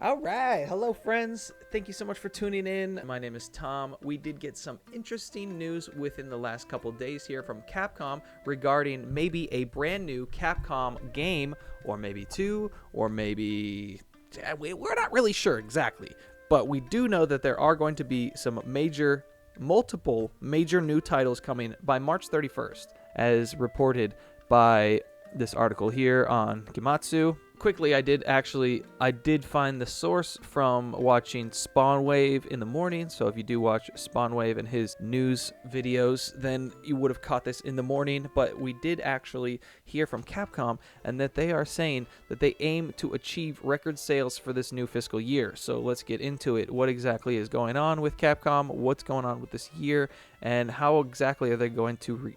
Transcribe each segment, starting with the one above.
All right. Hello, friends. Thank you so much for tuning in. My name is Tom. We did get some interesting news within the last couple days here from Capcom regarding maybe a brand new Capcom game, or maybe two, or maybe... We're not really sure exactly. But we do know that there are going to be some multiple major new titles coming by March 31st, as reported by this article here on Gematsu. Quickly, I did find the source from watching Spawnwave in the morning. So if you do watch Spawnwave and his news videos, then you would have caught this in the morning. But we did actually hear from Capcom, and that they are saying that they aim to achieve record sales for this new fiscal year. So let's get into it. What exactly is going on with Capcom? What's going on with this year? And how exactly are they going to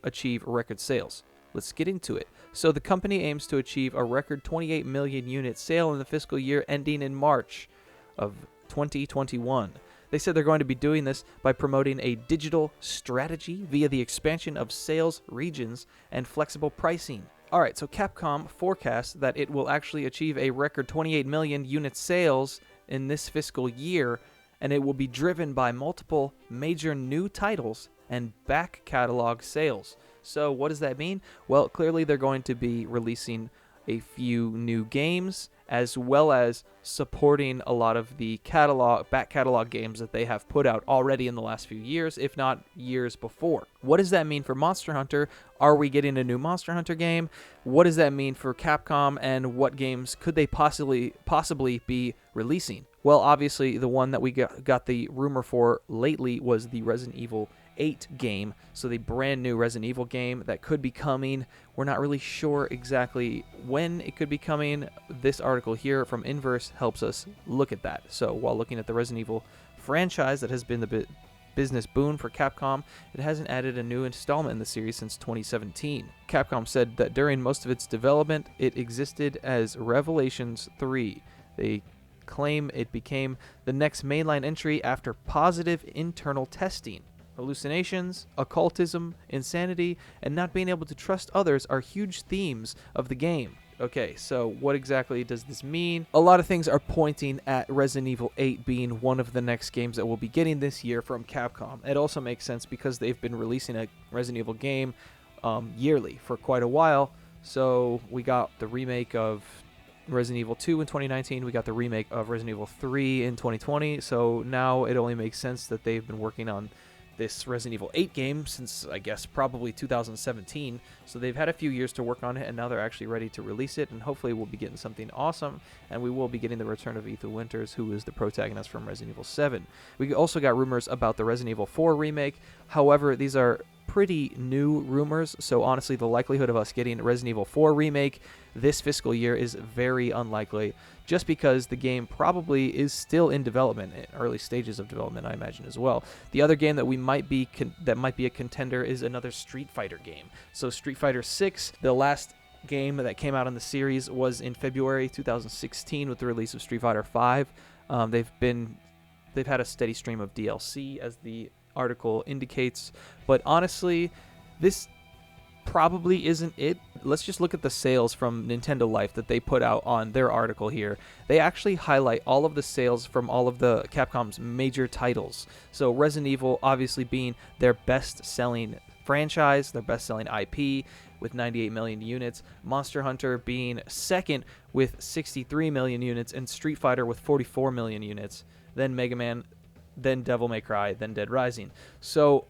achieve record sales? Let's get into it. So the company aims to achieve a record 28 million unit sale in the fiscal year ending in March of 2021. They said they're going to be doing this by promoting a digital strategy via the expansion of sales regions and flexible pricing. All right, so Capcom forecasts that it will actually achieve a record 28 million unit sales in this fiscal year, and it will be driven by multiple major new titles and back catalog sales. So what does that mean? Well, clearly they're going to be releasing a few new games, as well as supporting a lot of the back catalog games that they have put out already in the last few years, if not years before. What does that mean for Monster Hunter? Are we getting a new Monster Hunter game? What does that mean for Capcom, and what games could they possibly be releasing? Well, obviously, the one that we got the rumor for lately was the Resident Evil 8 game, so the brand new Resident Evil game that could be coming. We're not really sure exactly when it could be coming. This article here from Inverse helps us look at that. So while looking at the Resident Evil franchise that has been the business boon for Capcom, it hasn't added a new installment in the series since 2017. Capcom said that during most of its development, it existed as Revelations 3. They claim it became the next mainline entry after positive internal testing. Hallucinations, occultism, insanity, and not being able to trust others are huge themes of the game. Okay, so what exactly does this mean? A lot of things are pointing at Resident Evil 8 being one of the next games that we'll be getting this year from Capcom. It also makes sense because they've been releasing a Resident Evil game yearly for quite a while. So we got the remake of Resident Evil 2 in 2019. We got the remake of Resident Evil 3 in 2020. So now it only makes sense that they've been working on this Resident Evil 8 game since, I guess, probably 2017. So they've had a few years to work on it, and now they're actually ready to release it, and hopefully we'll be getting something awesome, and we will be getting the return of Ethan Winters, who is the protagonist from Resident Evil 7. We also got rumors about the Resident Evil 4 remake. However, these are pretty new rumors, so honestly the likelihood of us getting Resident Evil 4 remake this fiscal year is very unlikely, just because the game probably is still in development, in early stages of development, I imagine, as well. The other game that might be a contender is another Street Fighter game. So Street Fighter 6, the last game that came out in the series, was in February 2016 with the release of Street Fighter 5. They've had a steady stream of DLC, as the article indicates, but honestly, this probably isn't it. Let's just look at the sales from Nintendo Life that they put out on their article here. They actually highlight all of the sales from all of the Capcom's major titles. So Resident Evil obviously being their best-selling franchise, their best-selling IP with 98 million units, Monster Hunter being second with 63 million units, and Street Fighter with 44 million units, then Mega Man, then Devil May Cry, then Dead Rising. So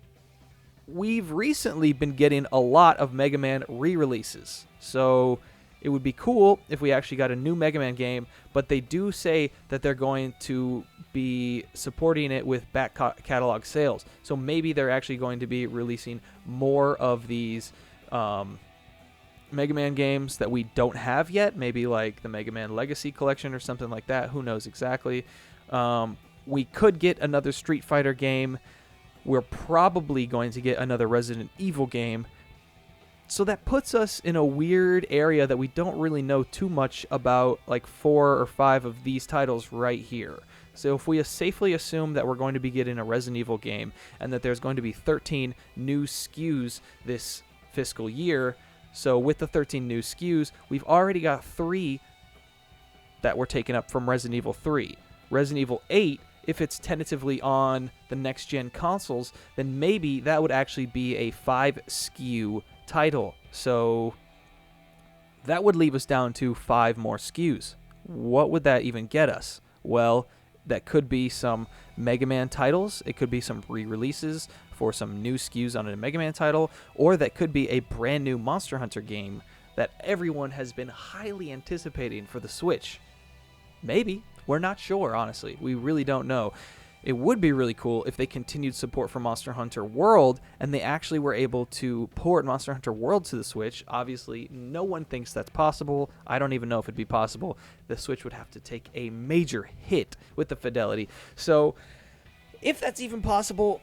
we've recently been getting a lot of Mega Man re-releases. So it would be cool if we actually got a new Mega Man game, but they do say that they're going to be supporting it with back catalog sales. So maybe they're actually going to be releasing more of these Mega Man games that we don't have yet. Maybe like the Mega Man Legacy Collection or something like that. Who knows exactly. We could get another Street Fighter game. We're probably going to get another Resident Evil game. So that puts us in a weird area that we don't really know too much about, like 4 or 5 of these titles right here. So if we safely assume that we're going to be getting a Resident Evil game and that there's going to be 13 new SKUs this fiscal year, so with the 13 new SKUs, we've already got 3 that were taken up from Resident Evil 3. Resident Evil 8, if it's tentatively on the next-gen consoles, then maybe that would actually be a 5 SKU title. So that would leave us down to 5 more SKUs. What would that even get us? Well, that could be some Mega Man titles. It could be some re-releases for some new SKUs on a Mega Man title, or that could be a brand new Monster Hunter game that everyone has been highly anticipating for the Switch. Maybe. We're not sure, honestly. We really don't know. It would be really cool if they continued support for Monster Hunter World and they actually were able to port Monster Hunter World to the Switch. Obviously, no one thinks that's possible. I don't even know if it'd be possible. The Switch would have to take a major hit with the fidelity. So, if that's even possible,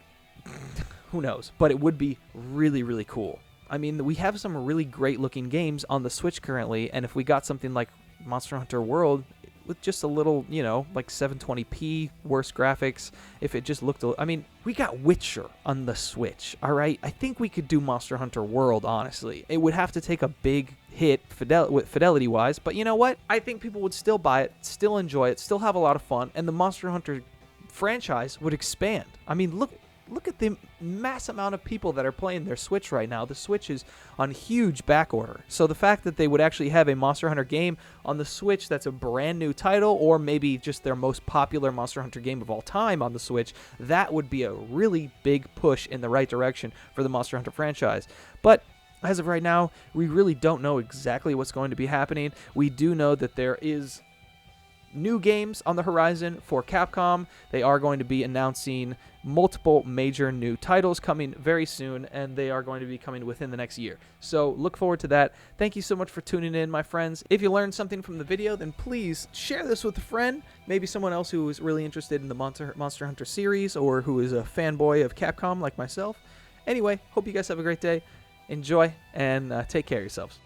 who knows? But it would be really, really cool. I mean, we have some really great-looking games on the Switch currently, and if we got something like Monster Hunter World with just a little, you know, like 720p, worse graphics, if it just looked I mean, we got Witcher on the Switch, all right? I think we could do Monster Hunter World, honestly. It would have to take a big hit fidelity-wise, but you know what? I think people would still buy it, still enjoy it, still have a lot of fun, and the Monster Hunter franchise would expand. I mean, look at the mass amount of people that are playing their Switch right now. The Switch is on huge back order. So the fact that they would actually have a Monster Hunter game on the Switch that's a brand new title, or maybe just their most popular Monster Hunter game of all time on the Switch, that would be a really big push in the right direction for the Monster Hunter franchise. But as of right now, we really don't know exactly what's going to be happening. We do know that there is new games on the horizon for Capcom. They are going to be announcing multiple major new titles coming very soon, and they are going to be coming within the next year. So look forward to that. Thank you so much for tuning in, my friends. If you learned something from the video, then please share this with a friend, maybe someone else who is really interested in the Monster Hunter series, or who is a fanboy of Capcom like myself. Anyway, hope you guys have a great day. Enjoy, and take care of yourselves.